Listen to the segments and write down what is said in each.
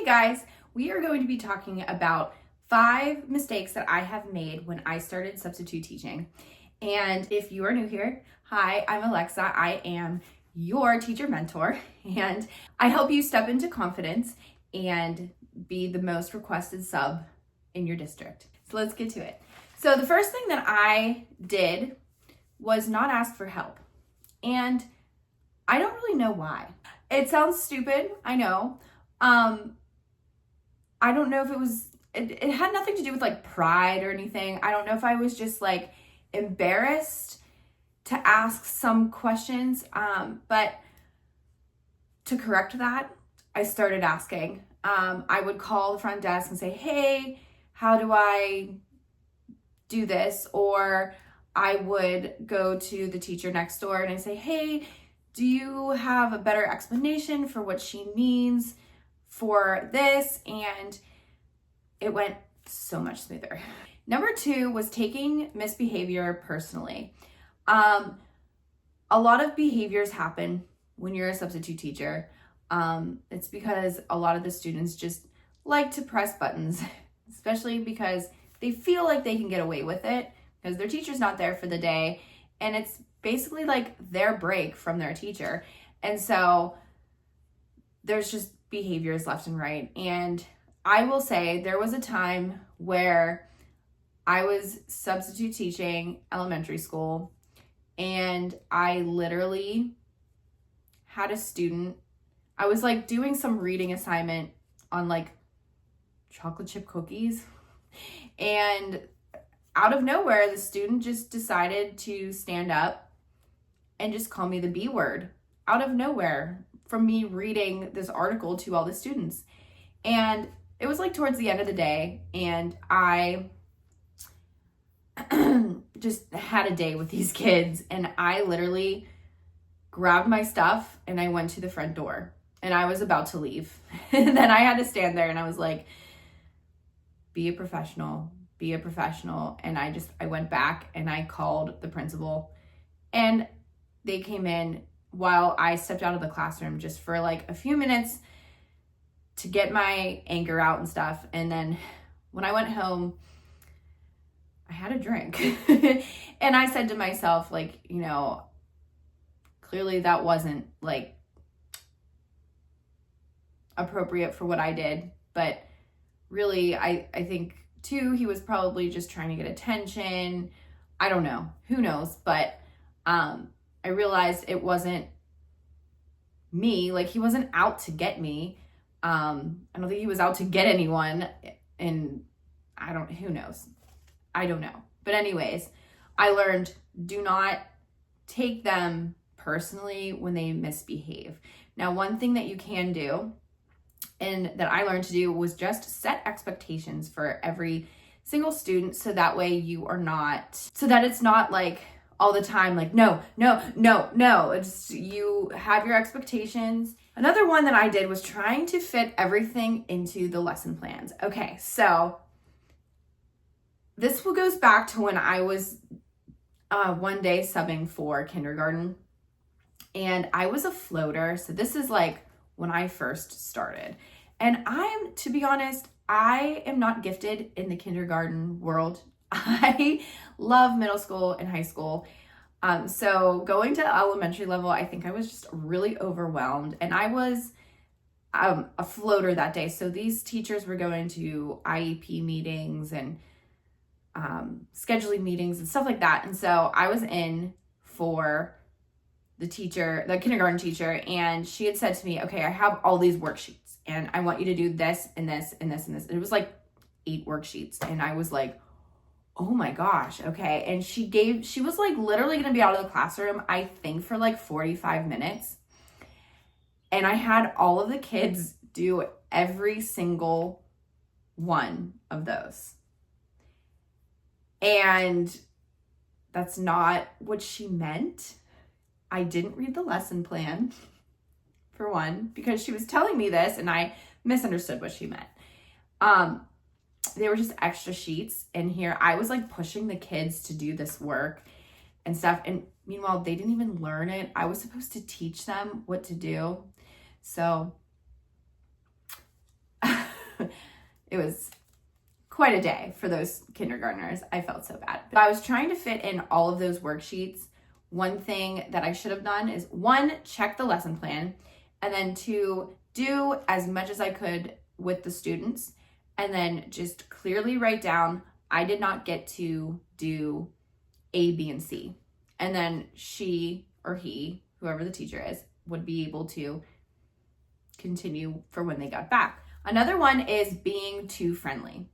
Hey guys, we are going to be talking about 5 mistakes that I have made when I started substitute teaching. And if you are new here, hi, I'm Alexa. I am your teacher mentor, and I help you step into confidence and be the most requested sub in your district. So let's get to it. So the first thing that I did was not ask for help. And I don't really know why. It sounds stupid, I know. I don't know if it had nothing to do with like pride or anything. I don't know if I was just like embarrassed to ask some questions. But to correct that, I started asking. I would call the front desk and say, hey, how do I do this? Or I would go to the teacher next door and I say, hey, do you have a better explanation for what she means for this? And it went so much smoother. Number 2 was taking misbehavior personally. A lot of behaviors happen when you're a substitute teacher. It's because a lot of the students just like to press buttons, especially because they feel like they can get away with it because their teacher's not there for the day. And it's basically like their break from their teacher. And so there's just behaviors left and right. And I will say there was a time where I was substitute teaching elementary school, and I literally had a student, I was like doing some reading assignment on like chocolate chip cookies, and out of nowhere, the student just decided to stand up and just call me the B word out of nowhere from me reading this article to all the students. And it was like towards the end of the day, and I just had a day with these kids, and I literally grabbed my stuff and I went to the front door and I was about to leave. And then I had to stand there and I was like, be a professional. And I went back and I called the principal, and they came in while I stepped out of the classroom just for like a few minutes to get my anger out and stuff. And then when I went home, I had a drink. And I said to myself, like, you know, clearly that wasn't like appropriate for what I did. But really, I think too, he was probably just trying to get attention. I don't know. Who knows? But I realized it wasn't me. Like, he wasn't out to get me. I don't think he was out to get anyone. And who knows? I don't know. But anyways, I learned, do not take them personally when they misbehave. Now, one thing that you can do, and that I learned to do, was just set expectations for every single student, so that way it's not like all the time, like, no. It's, you have your expectations. Another one that I did was trying to fit everything into the lesson plans. Okay, so this goes back to when I was one day subbing for kindergarten, and I was a floater. So this is like when I first started. And to be honest, I am not gifted in the kindergarten world. I love middle school and high school. So going to elementary level, I think I was just really overwhelmed. And I was a floater that day. So these teachers were going to IEP meetings and scheduling meetings and stuff like that. And so I was in for the kindergarten teacher, and she had said to me, okay, I have all these worksheets and I want you to do this and this and this and this. And it was like 8 worksheets. And I was like, oh my gosh, okay. And she was like literally gonna be out of the classroom, I think, for like 45 minutes. And I had all of the kids do every single one of those. And that's not what she meant. I didn't read the lesson plan, for one, because she was telling me this and I misunderstood what she meant. They were just extra sheets in here. I was like pushing the kids to do this work and stuff. And meanwhile, they didn't even learn it. I was supposed to teach them what to do. So it was quite a day for those kindergartners. I felt so bad. But I was trying to fit in all of those worksheets. One thing that I should have done is 1, check the lesson plan, and then 2, do as much as I could with the students, and then just clearly write down, I did not get to do A, B, and C. And then she or he, whoever the teacher is, would be able to continue for when they got back. Another one is being too friendly.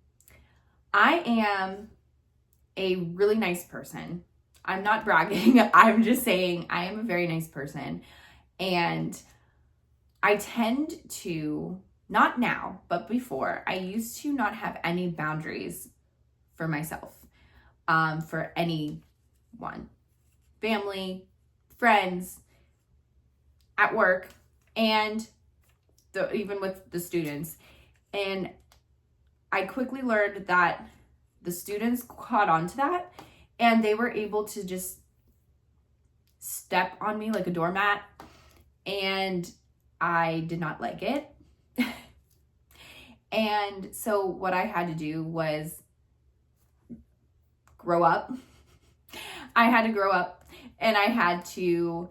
I am a really nice person. I'm not bragging. I'm just saying I am a very nice person. And I tend to, not now, but before, I used to not have any boundaries for myself, for anyone, family, friends, at work, and even with the students. And I quickly learned that the students caught on to that, and they were able to just step on me like a doormat, and I did not like it. And so what I had to do was grow up. I had to grow up, and I had to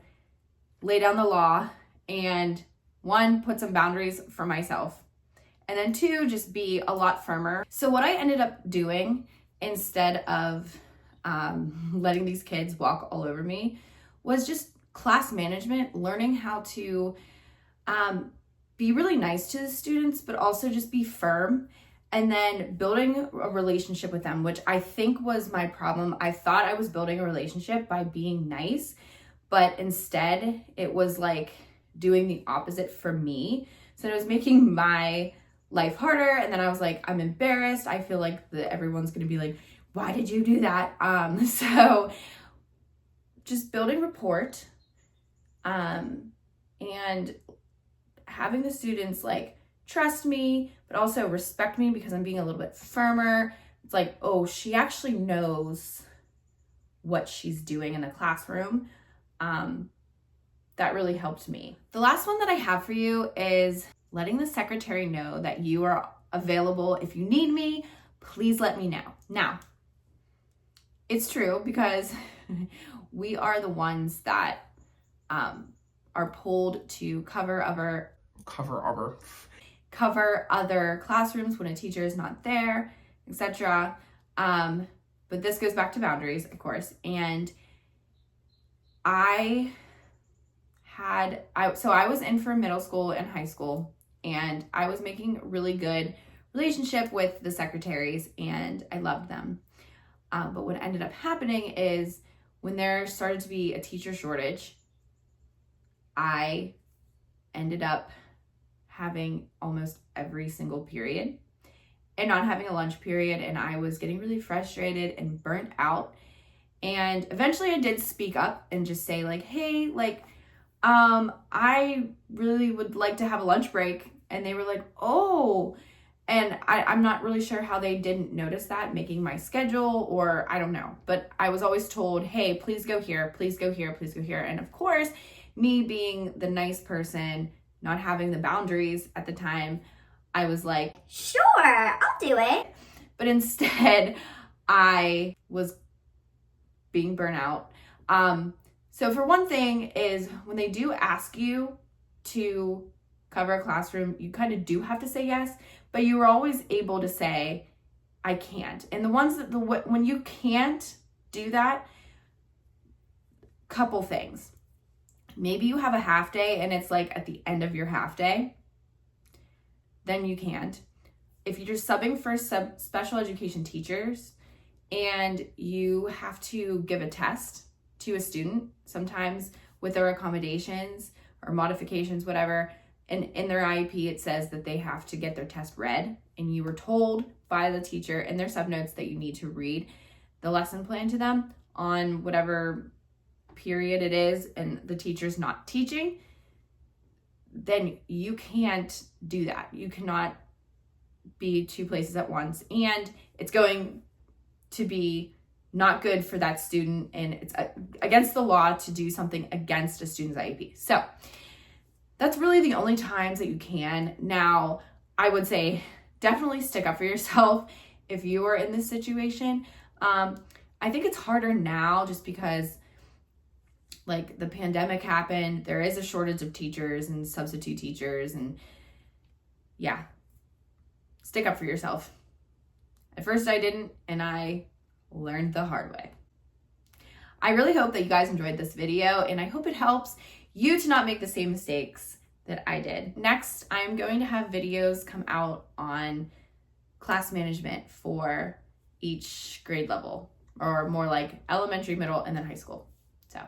lay down the law and 1, put some boundaries for myself, and then 2, just be a lot firmer. So what I ended up doing instead of letting these kids walk all over me was just class management, learning how to be really nice to the students, but also just be firm, and then building a relationship with them, which I think was my problem. I thought I was building a relationship by being nice, but instead it was like doing the opposite for me. So it was making my life harder, and then I was like, I'm embarrassed. I feel like everyone's gonna be like, why did you do that? So just building rapport, and having the students like trust me, but also respect me because I'm being a little bit firmer. It's like, oh, she actually knows what she's doing in the classroom. That really helped me. The last one that I have for you is letting the secretary know that you are available. If you need me, please let me know. Now, it's true because we are the ones that are pulled to cover other classrooms when a teacher is not there, etc. But this goes back to boundaries, of course. And I was in for middle school and high school, and I was making a really good relationship with the secretaries, and I loved them. But what ended up happening is when there started to be a teacher shortage, I ended up having almost every single period and not having a lunch period, and I was getting really frustrated and burnt out. And eventually I did speak up and just say like, hey, like, I really would like to have a lunch break. And they were like, oh, and I'm not really sure how they didn't notice that making my schedule, or I don't know, but I was always told, hey, please go here, please go here, please go here. And of course, me being the nice person, not having the boundaries at the time, I was like, sure, I'll do it. But instead, I was being burnt out. So for one thing is when they do ask you to cover a classroom, you kind of do have to say yes, but you were always able to say, I can't. And the ones that when you can't do that, couple things. Maybe you have a half day and it's like at the end of your half day, then you can't. If you're just subbing for special education teachers and you have to give a test to a student, sometimes with their accommodations or modifications, whatever, and in their IEP it says that they have to get their test read, and you were told by the teacher in their subnotes that you need to read the lesson plan to them on whatever period it is and the teacher's not teaching, then you can't do that. You cannot be 2 places at once, and it's going to be not good for that student, and it's against the law to do something against a student's IEP. So that's really the only times that you can. Now, I would say definitely stick up for yourself if you are in this situation. I think it's harder now just because like the pandemic happened. There is a shortage of teachers and substitute teachers, and yeah, stick up for yourself. At first I didn't, and I learned the hard way. I really hope that you guys enjoyed this video, and I hope it helps you to not make the same mistakes that I did. Next, I'm going to have videos come out on class management for each grade level, or more like elementary, middle, and then high school. So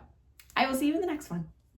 I will see you in the next one.